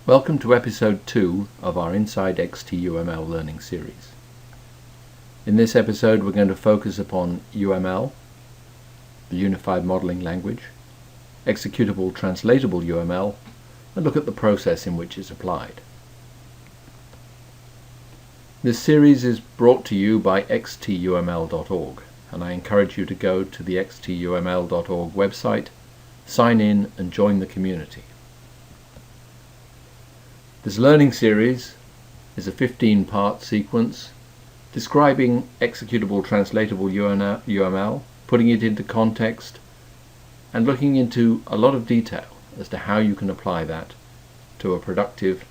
Welcome to episode 2 of our Inside xtUML learning series. In this episode we're going to focus upon UML, the Unified Modeling Language, executable translatable UML, and look at the process in which it's applied. This series is brought to you by xtUML.org, and I encourage you to go to the xtUML.org website, sign in and join the community. This learning series is a 15-part sequence describing executable translatable UML, putting it into context and looking into a lot of detail as to how you can apply that to a productive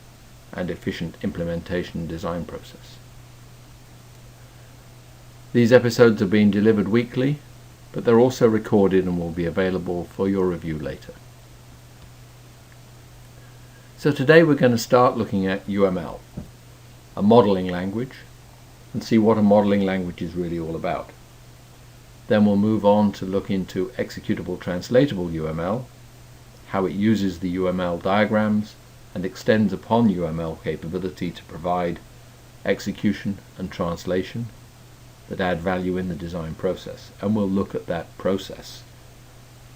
and efficient implementation and design process. These episodes are being delivered weekly, but they're also recorded and will be available for your review later. So today we're going to start looking at UML, a modeling language, and see what a modeling language is really all about. Then we'll move on to look into executable translatable UML, how it uses the UML diagrams and extends upon UML capability to provide execution and translation that add value in the design process. And we'll look at that process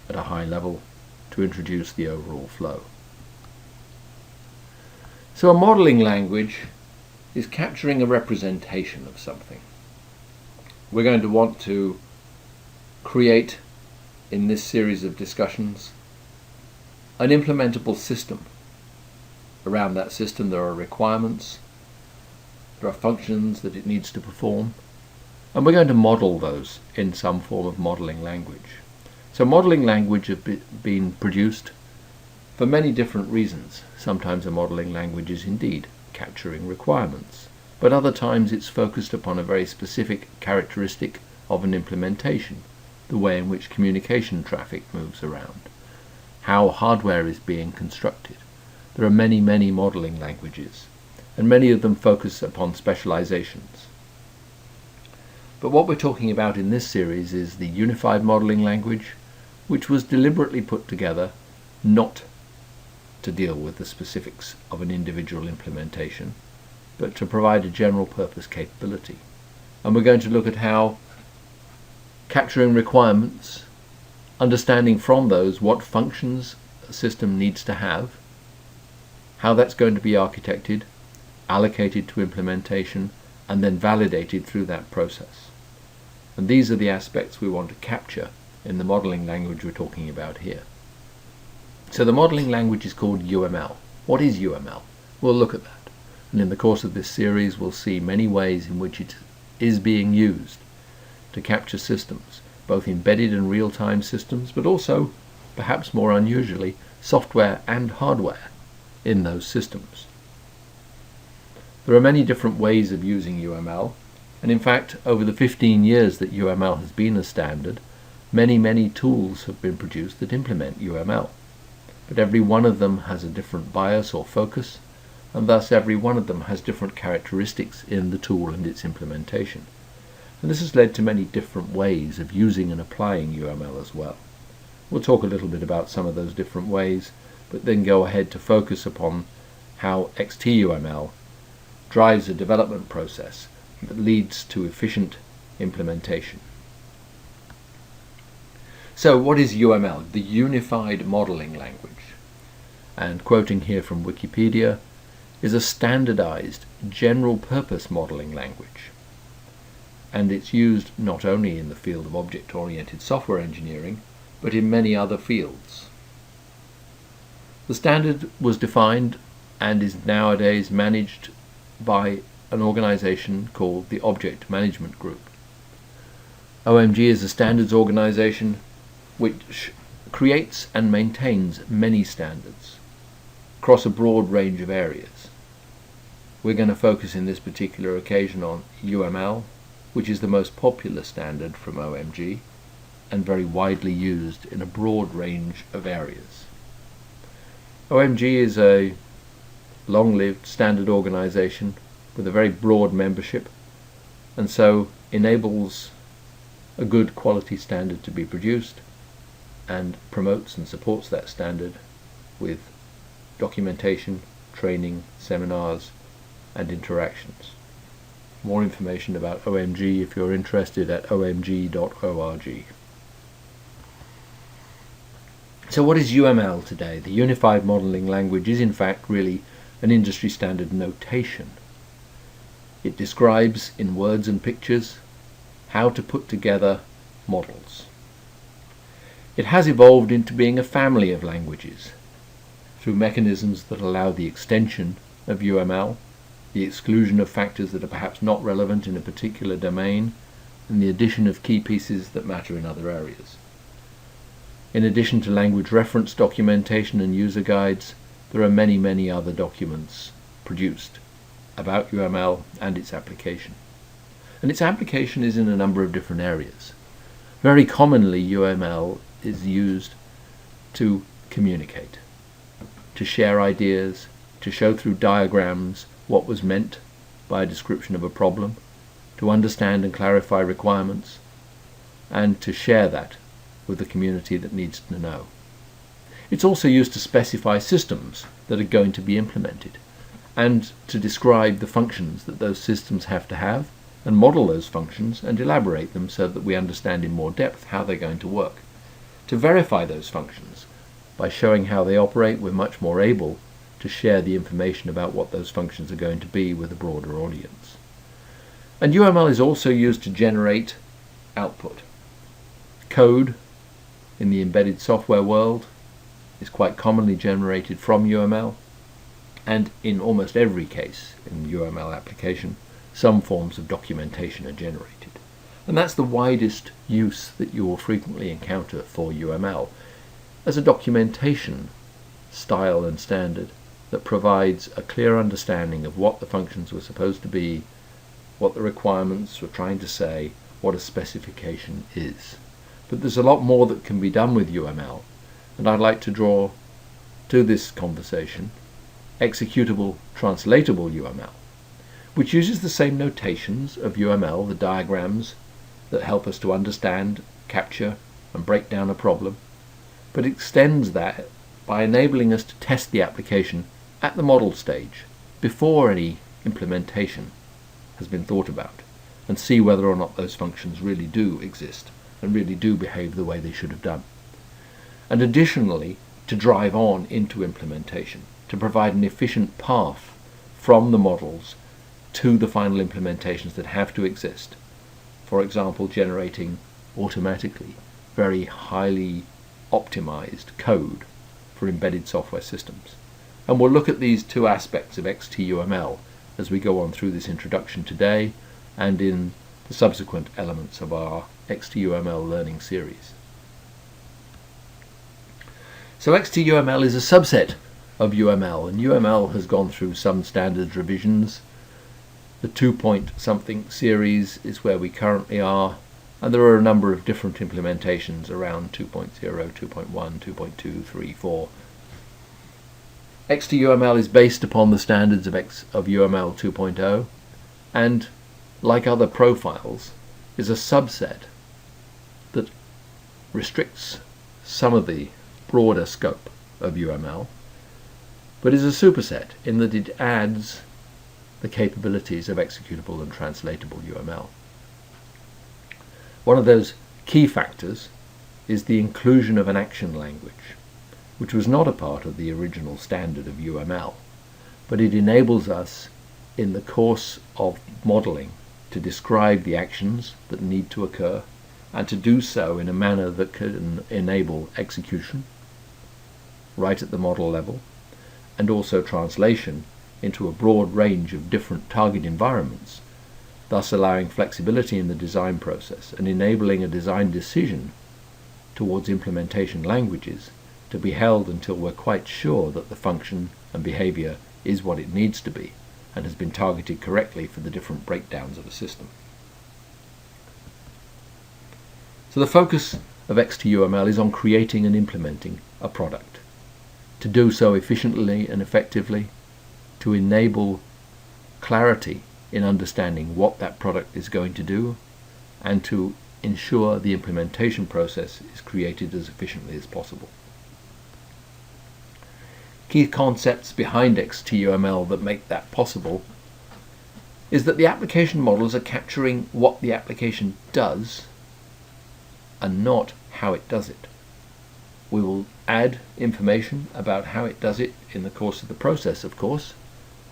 at a high level to introduce the overall flow. So a modeling language is capturing a representation of something. We're going to want to create, in this series of discussions, an implementable system. Around that system there are requirements, there are functions that it needs to perform, and we're going to model those in some form of modeling language. So modeling language has been produced for many different reasons. Sometimes a modeling language is indeed capturing requirements, but other times it's focused upon a very specific characteristic of an implementation, the way in which communication traffic moves around, how hardware is being constructed. There are many modeling languages, and many of them focus upon specializations. But what we're talking about in this series is the Unified Modeling Language, which was deliberately put together not to deal with the specifics of an individual implementation, but to provide a general purpose capability. And we're going to look at how capturing requirements, understanding from those what functions a system needs to have, how that's going to be architected, allocated to implementation, and then validated through that process. And these are the aspects we want to capture in the modeling language we're talking about here. So the modeling language is called UML. What is UML? We'll look at that. And in the course of this series we'll see many ways in which it is being used to capture systems, both embedded and real-time systems, but also, perhaps more unusually, software and hardware in those systems. There are many different ways of using UML, and in fact over the 15 years that UML has been a standard, many tools have been produced that implement UML. But every one of them has a different bias or focus, and thus every one of them has different characteristics in the tool and its implementation. And this has led to many different ways of using and applying UML as well. We'll talk a little bit about some of those different ways, but then go ahead to focus upon how xtUML drives a development process that leads to efficient implementation. So what is UML? The Unified Modeling Language. And quoting here from Wikipedia, is a standardized general purpose modeling language. And it's used not only in the field of object-oriented software engineering, but in many other fields. The standard was defined and is nowadays managed by an organization called the Object Management Group. OMG is a standards organization which creates and maintains many standards across a broad range of areas. We're going to focus in this particular occasion on UML, which is the most popular standard from OMG and very widely used in a broad range of areas. OMG is a long-lived standard organization with a very broad membership, and so enables a good quality standard to be produced and promotes and supports that standard with documentation, training, seminars and interactions. More information about OMG if you're interested at omg.org. So what is UML today? The Unified Modeling Language is in fact really an industry standard notation. It describes in words and pictures how to put together models. It has evolved into being a family of languages through mechanisms that allow the extension of UML, the exclusion of factors that are perhaps not relevant in a particular domain, and the addition of key pieces that matter in other areas. In addition to language reference documentation and user guides, there are many other documents produced about UML and its application. And its application is in a number of different areas. Very commonly, UML is used to communicate, to share ideas, to show through diagrams what was meant by a description of a problem, to understand and clarify requirements, and to share that with the community that needs to know. It's also used to specify systems that are going to be implemented, and to describe the functions that those systems have to have, and model those functions and elaborate them so that we understand in more depth how they're going to work. To verify those functions by showing how they operate, we're much more able to share the information about what those functions are going to be with a broader audience. And UML is also used to generate output. Code in the embedded software world is quite commonly generated from UML, and in almost every case in UML application, some forms of documentation are generated. And that's the widest use that you will frequently encounter for UML, as a documentation style and standard that provides a clear understanding of what the functions were supposed to be, what the requirements were trying to say, what a specification is. But there's a lot more that can be done with UML, and I'd like to draw to this conversation executable translatable UML, which uses the same notations of UML, the diagrams that help us to understand, capture and break down a problem, but extends that by enabling us to test the application at the model stage before any implementation has been thought about, and see whether or not those functions really do exist and really do behave the way they should have done. And additionally, to drive on into implementation, to provide an efficient path from the models to the final implementations that have to exist. For example, generating automatically very highly optimized code for embedded software systems. And we'll look at these two aspects of xtUML as we go on through this introduction today and in the subsequent elements of our xtUML learning series. So xtUML is a subset of UML, and UML has gone through some standards revisions. The 2-point-something series is where we currently are, and there are a number of different implementations around 2.0, 2.1, 2.2, 3, 4. xtUML is based upon the standards of UML 2.0, and like other profiles, is a subset that restricts some of the broader scope of UML, but is a superset in that it adds the capabilities of executable and translatable UML. One of those key factors is the inclusion of an action language, which was not a part of the original standard of UML, but it enables us in the course of modeling to describe the actions that need to occur and to do so in a manner that can enable execution right at the model level, and also translation into a broad range of different target environments, thus allowing flexibility in the design process and enabling a design decision towards implementation languages to be held until we're quite sure that the function and behavior is what it needs to be and has been targeted correctly for the different breakdowns of a system. So the focus of xtUML is on creating and implementing a product. To do so efficiently and effectively, to enable clarity in understanding what that product is going to do, and to ensure the implementation process is created as efficiently as possible. key concepts behind xtUML that make that possible is that the application models are capturing what the application does and not how it does it. We will add information about how it does it in the course of the process, of course,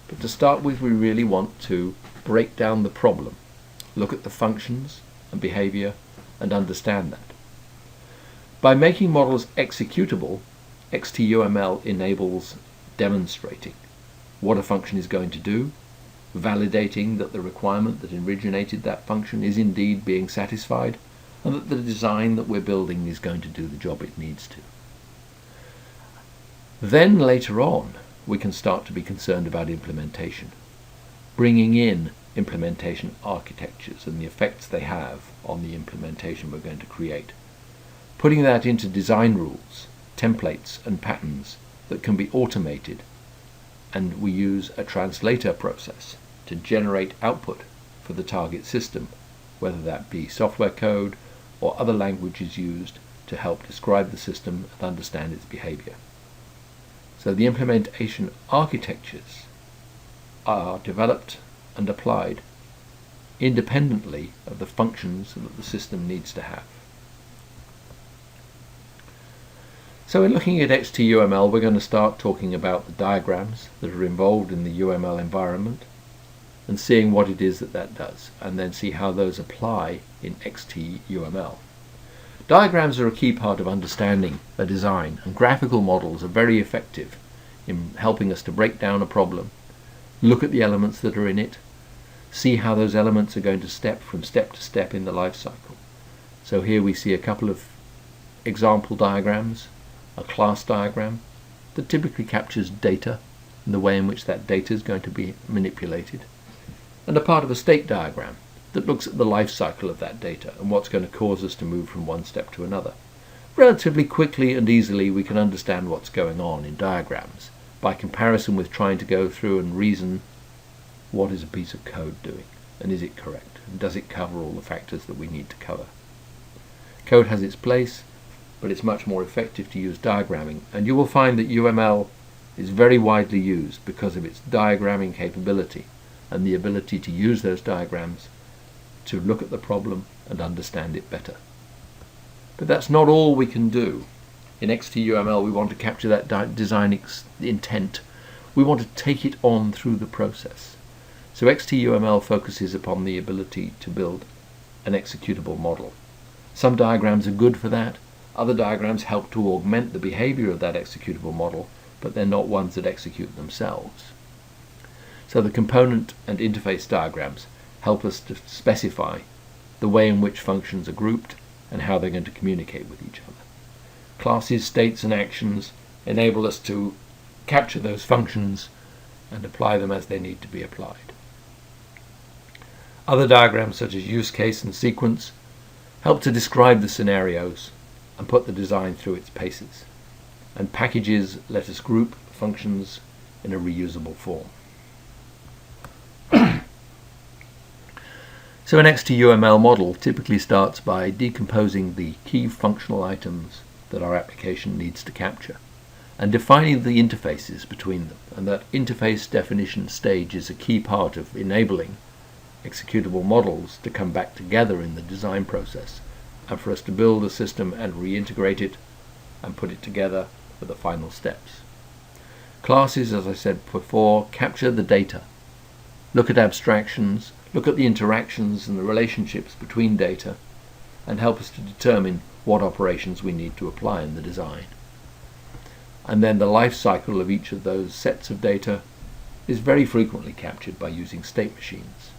but to start with, we really want to break down the problem, look at the functions and behavior, and understand that. By making models executable, xtUML enables demonstrating what a function is going to do, validating that the requirement that originated that function is indeed being satisfied, and that the design that we're building is going to do the job it needs to. Then later on, we can start to be concerned about implementation, bringing in implementation architectures and the effects they have on the implementation we're going to create, putting that into design rules, templates and patterns that can be automated, and we use a translator process to generate output for the target system, whether that be software code or other languages used to help describe the system and understand its behavior. So the implementation architectures are developed and applied independently of the functions that the system needs to have. So in looking at xtUML, we're going to start talking about the diagrams that are involved in the UML environment and seeing what it is that that does, and then see how those apply in xtUML. Diagrams are a key part of understanding a design, and graphical models are very effective in helping us to break down a problem, look at the elements that are in it, see how those elements are going to step to step in the life cycle. So here we see a couple of example diagrams, a class diagram that typically captures data and the way in which that data is going to be manipulated, and a part of a state diagram that looks at the life cycle of that data and what's going to cause us to move from one step to another. Relatively quickly and easily we can understand what's going on in diagrams by comparison with trying to go through and reason what is a piece of code doing, and is it correct, and does it cover all the factors that we need to cover. Code has its place, but it's much more effective to use diagramming, and you will find that UML is very widely used because of its diagramming capability and the ability to use those diagrams to look at the problem and understand it better. But that's not all we can do. In xtUML we want to capture that design intent. We want to take it on through the process. So xtUML focuses upon the ability to build an executable model. Some diagrams are good for that. Other diagrams help to augment the behavior of that executable model, but they're not ones that execute themselves. So the component and interface diagrams help us to specify the way in which functions are grouped and how they're going to communicate with each other. Classes, states and actions enable us to capture those functions and apply them as they need to be applied. Other diagrams such as use case and sequence help to describe the scenarios and put the design through its paces. And packages let us group functions in a reusable form. So an xtUML model typically starts by decomposing the key functional items that our application needs to capture and defining the interfaces between them. And that interface definition stage is a key part of enabling executable models to come back together in the design process and for us to build a system and reintegrate it and put it together for the final steps. Classes, as I said before, capture the data, look at abstractions, look at the interactions and the relationships between data, and help us to determine what operations we need to apply in the design. And then the life cycle of each of those sets of data is very frequently captured by using state machines.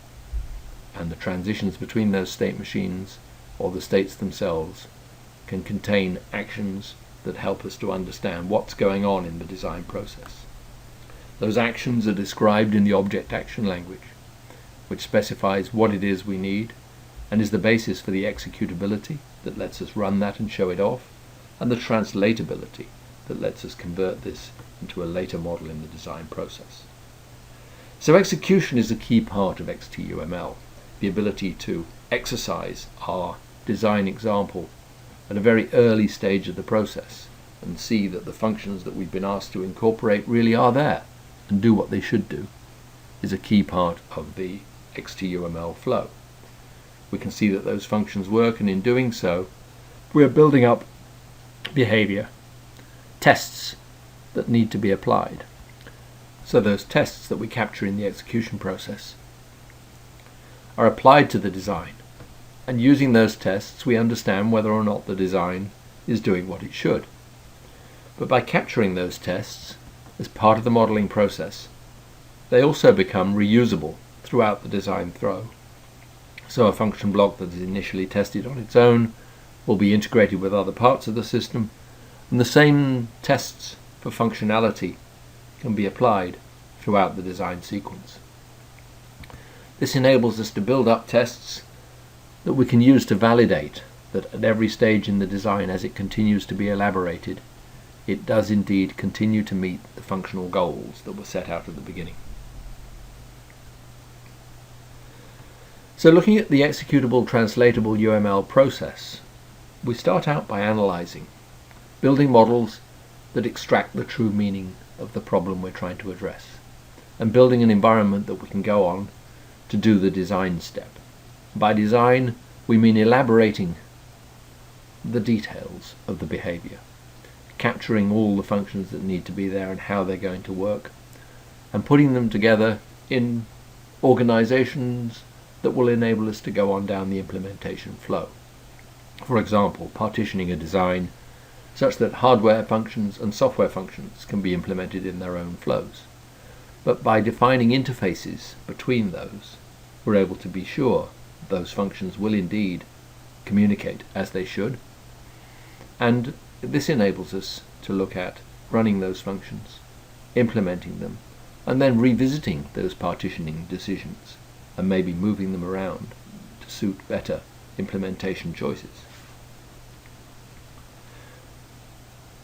And the transitions between those state machines, or the states themselves, can contain actions that help us to understand what's going on in the design process. Those actions are described in the object action language, which specifies what it is we need and is the basis for the executability that lets us run that and show it off, and the translatability that lets us convert this into a later model in the design process. So execution is a key part of xtUML, the ability to exercise our design example at a very early stage of the process and see that the functions that we've been asked to incorporate really are there and do what they should do is a key part of the xtUML flow. We can see that those functions work, and in doing so we're building up behavior, tests that need to be applied. So those tests that we capture in the execution process are applied to the design, and using those tests we understand whether or not the design is doing what it should. But by capturing those tests as part of the modeling process, they also become reusable throughout the design flow. So a function block that is initially tested on its own will be integrated with other parts of the system, and the same tests for functionality can be applied throughout the design sequence. This enables us to build up tests that we can use to validate that at every stage in the design, as it continues to be elaborated, it does indeed continue to meet the functional goals that were set out at the beginning. So looking at the executable translatable UML process, we start out by analyzing, building models that extract the true meaning of the problem we're trying to address, and building an environment that we can go on to do the design step. By design, we mean elaborating the details of the behavior, capturing all the functions that need to be there and how they're going to work, and putting them together in organizations that will enable us to go on down the implementation flow. For example, partitioning a design such that hardware functions and software functions can be implemented in their own flows. But by defining interfaces between those, we're able to be sure those functions will indeed communicate as they should, and this enables us to look at running those functions, implementing them, and then revisiting those partitioning decisions and maybe moving them around to suit better implementation choices.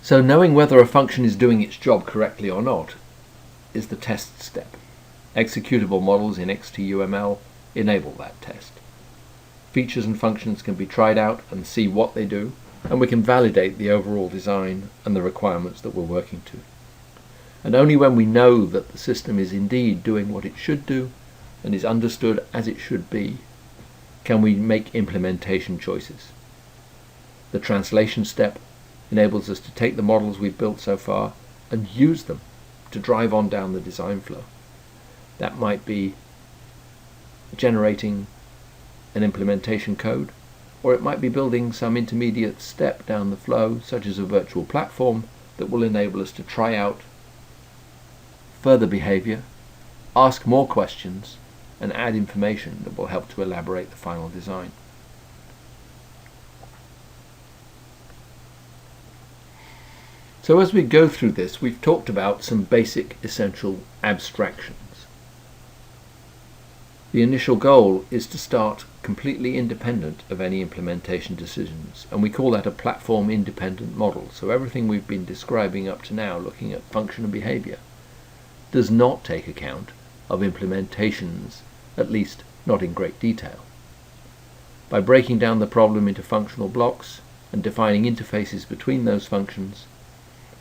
So knowing whether a function is doing its job correctly or not is the test step. Executable models in xtUML enable that test. Features and functions can be tried out and see what they do, and we can validate the overall design and the requirements that we're working to. And only when we know that the system is indeed doing what it should do and is understood as it should be, can we make implementation choices. The translation step enables us to take the models we've built so far and use them to drive on down the design flow. That might be generating an implementation code, or it might be building some intermediate step down the flow, such as a virtual platform that will enable us to try out further behavior, ask more questions, and add information that will help to elaborate the final design. So as we go through this, we've talked about some basic essential abstractions. The initial goal is to start completely independent of any implementation decisions, and we call that a platform independent model. So everything we've been describing up to now, looking at function and behavior, does not take account of implementations, at least not in great detail. By breaking down the problem into functional blocks and defining interfaces between those functions,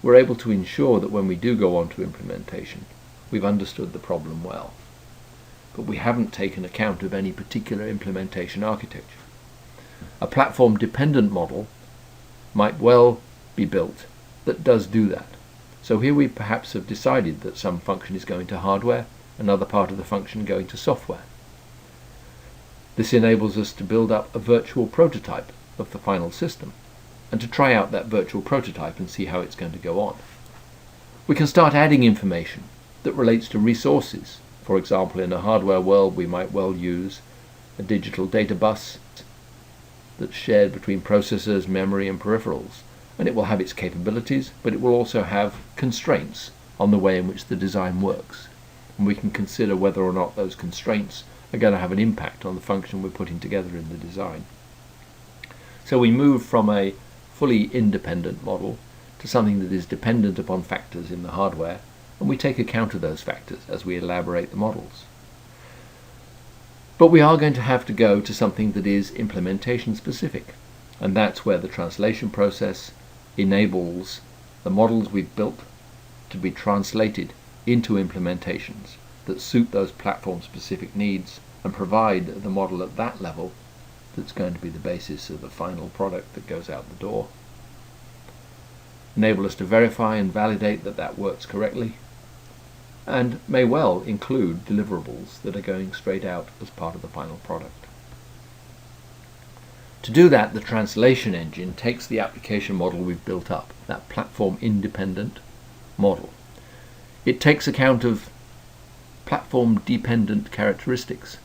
we're able to ensure that when we do go on to implementation, we've understood the problem well. But we haven't taken account of any particular implementation architecture. A platform-dependent model might well be built that does do that. So here we perhaps have decided that some function is going to hardware, another part of the function going to software. This enables us to build up a virtual prototype of the final system and to try out that virtual prototype and see how it's going to go on. We can start adding information that relates to resources. For example, in a hardware world, we might well use a digital data bus that's shared between processors, memory, and peripherals. And it will have its capabilities, but it will also have constraints on the way in which the design works. And we can consider whether or not those constraints are going to have an impact on the function we're putting together in the design. So we move from a fully independent model to something that is dependent upon factors in the hardware, and we take account of those factors as we elaborate the models. But we are going to have to go to something that is implementation specific, and that's where the translation process enables the models we've built to be translated into implementations that suit those platform-specific needs and provide the model at that level that's going to be the basis of the final product that goes out the door. Enable us to verify and validate that that works correctly, and may well include deliverables that are going straight out as part of the final product. To do that, the translation engine takes the application model we've built up, that platform-independent model. It takes account of platform-dependent characteristics,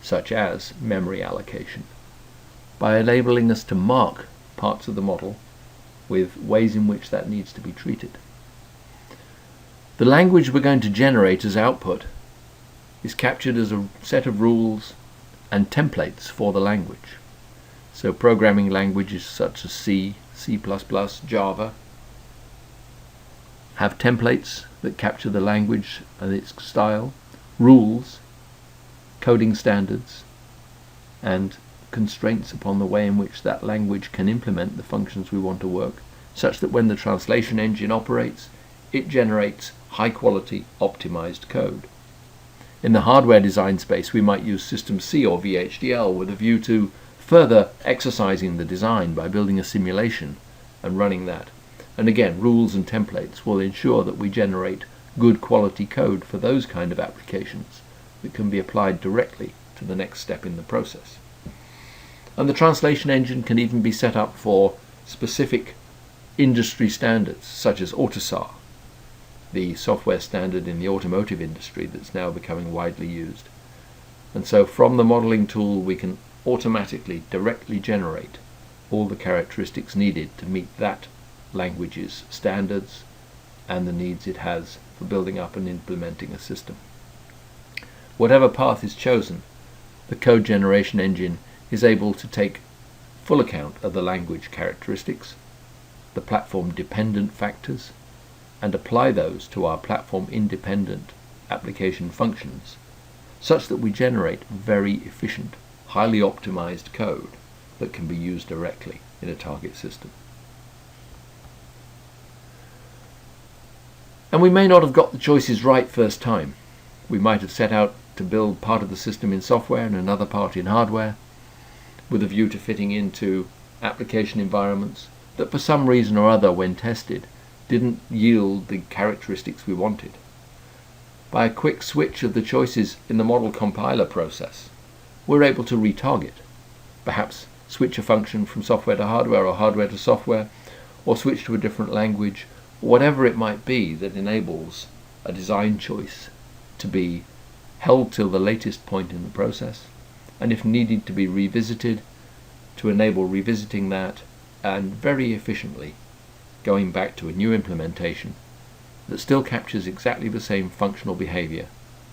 such as memory allocation, by enabling us to mark parts of the model with ways in which that needs to be treated. The language we're going to generate as output is captured as a set of rules and templates for the language. So programming languages such as C, C++, Java have templates that capture the language and its style, rules, coding standards, and constraints upon the way in which that language can implement the functions we want to work, such that when the translation engine operates, it generates high-quality, optimized code. In the hardware design space, we might use System C or VHDL with a view to further exercising the design by building a simulation and running that. And again, rules and templates will ensure that we generate good quality code for those kind of applications that can be applied directly to the next step in the process. And the translation engine can even be set up for specific industry standards, such as AUTOSAR, the software standard in the automotive industry that's now becoming widely used. And so from the modeling tool, we can automatically, directly generate all the characteristics needed to meet that language's standards and the needs it has for building up and implementing a system. Whatever path is chosen, the code generation engine is able to take full account of the language characteristics, the platform-dependent factors, and apply those to our platform-independent application functions, such that we generate very efficient, highly optimized code that can be used directly in a target system. And we may not have got the choices right first time. We might have set out to build part of the system in software and another part in hardware, with a view to fitting into application environments that for some reason or other, when tested, didn't yield the characteristics we wanted. By a quick switch of the choices in the model compiler process, we're able to retarget, perhaps switch a function from software to hardware or hardware to software, or switch to a different language, whatever it might be that enables a design choice to be held till the latest point in the process, and if needed to be revisited, to enable revisiting that and very efficiently going back to a new implementation that still captures exactly the same functional behavior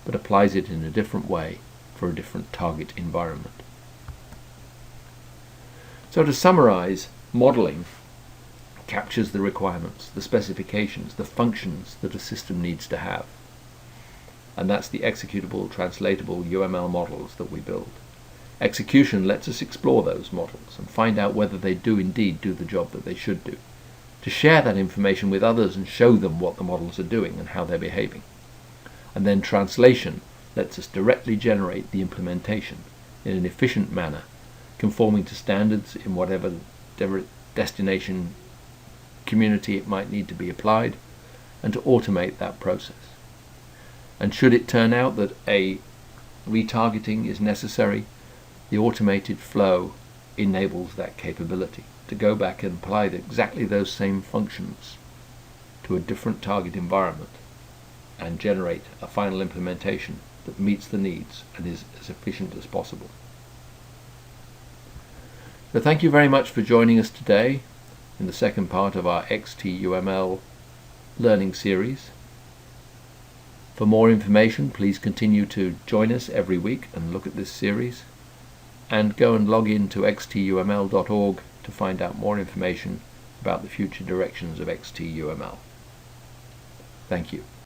but applies it in a different way for a different target environment. So to summarize, modeling captures the requirements, the specifications, the functions that a system needs to have. And that's the executable, translatable UML models that we build. Execution lets us explore those models and find out whether they do indeed do the job that they should do, to share that information with others and show them what the models are doing and how they're behaving. And then translation lets us directly generate the implementation in an efficient manner, conforming to standards in whatever destination community it might need to be applied, and to automate that process. And should it turn out that a retargeting is necessary, the automated flow enables that capability to go back and apply exactly those same functions to a different target environment and generate a final implementation that meets the needs and is as efficient as possible. So thank you very much for joining us today in the second part of our xtUML learning series. For more information, please continue to join us every week and look at this series, and go and log in to xtUML.org to find out more information about the future directions of xtUML. Thank you.